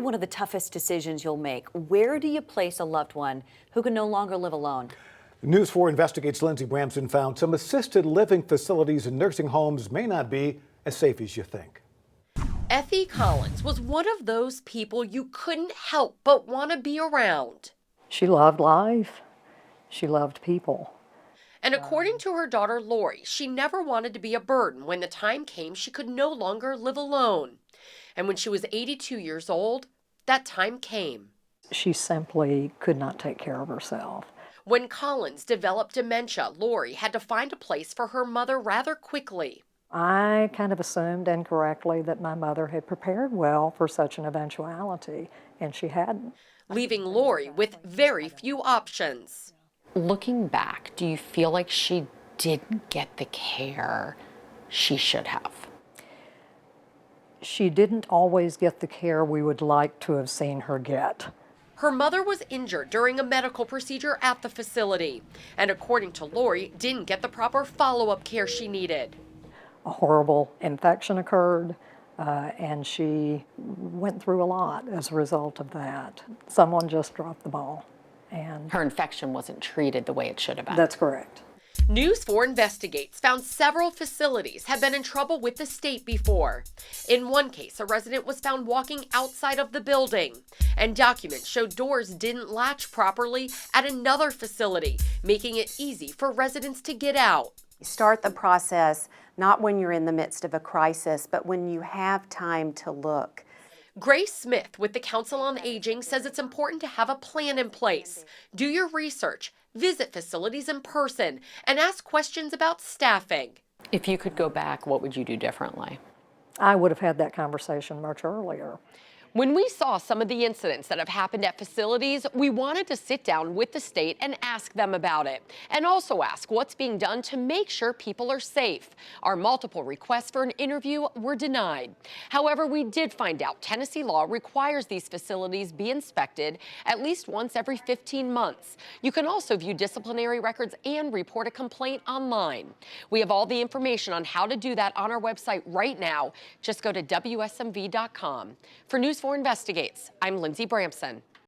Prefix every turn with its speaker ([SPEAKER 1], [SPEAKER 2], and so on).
[SPEAKER 1] one of the toughest decisions you'll make. Where do you place a loved one who can no longer live alone?
[SPEAKER 2] News 4 Investigates Lindsey Bramson found some assisted living facilities and nursing homes may not be as safe as you think.
[SPEAKER 3] Effie Collins was one of those people you couldn't help but want to be around.
[SPEAKER 4] She loved life. She loved people.
[SPEAKER 3] And according to her daughter Lori, she never wanted to be a burden when the time came she could no longer live alone. And when she was 82 years old, that time came.
[SPEAKER 4] She simply could not take care of herself.
[SPEAKER 3] When Collins developed dementia, Lori had to find a place for her mother rather quickly.
[SPEAKER 4] I kind of assumed incorrectly that my mother had prepared well for such an eventuality, and she hadn't.
[SPEAKER 3] Leaving Lori with very few options.
[SPEAKER 5] Looking back, do you feel like she didn't get the care she should have?
[SPEAKER 4] She didn't always get the care we would like to have seen her get.
[SPEAKER 3] Her mother was injured during a medical procedure at the facility, and according to Lori, didn't get the proper follow-up care she needed.
[SPEAKER 4] A horrible infection occurred, and she went through a lot as a result of that. Someone just dropped the ball. And
[SPEAKER 5] Her infection wasn't treated the way it should have been.
[SPEAKER 4] that's correct.
[SPEAKER 3] News 4 Investigates found several facilities had been in trouble with the state before. In one case, a resident was found walking outside of the building, and documents showed doors didn't latch properly at another facility, making it easy for residents to get out.
[SPEAKER 6] Start the process not when you're in the midst of a crisis, but when you have time to look.
[SPEAKER 3] Grace Smith with the Council on Aging says it's important to have a plan in place. Do your research, visit facilities in person, and ask questions about staffing.
[SPEAKER 5] If you could go back, what would you do differently?
[SPEAKER 4] I would have had that conversation much earlier.
[SPEAKER 3] When we saw some of the incidents that have happened at facilities, we wanted to sit down with the state and ask them about it, and also ask what's being done to make sure people are safe. Our multiple requests for an interview were denied. However, we did find out Tennessee law requires these facilities be inspected at least once every 15 months. You can also view disciplinary records and report a complaint online. We have all the information on how to do that on our website right now. Just go to WSMV.com. For News 4 Investigates, I'm Lindsey Bramson.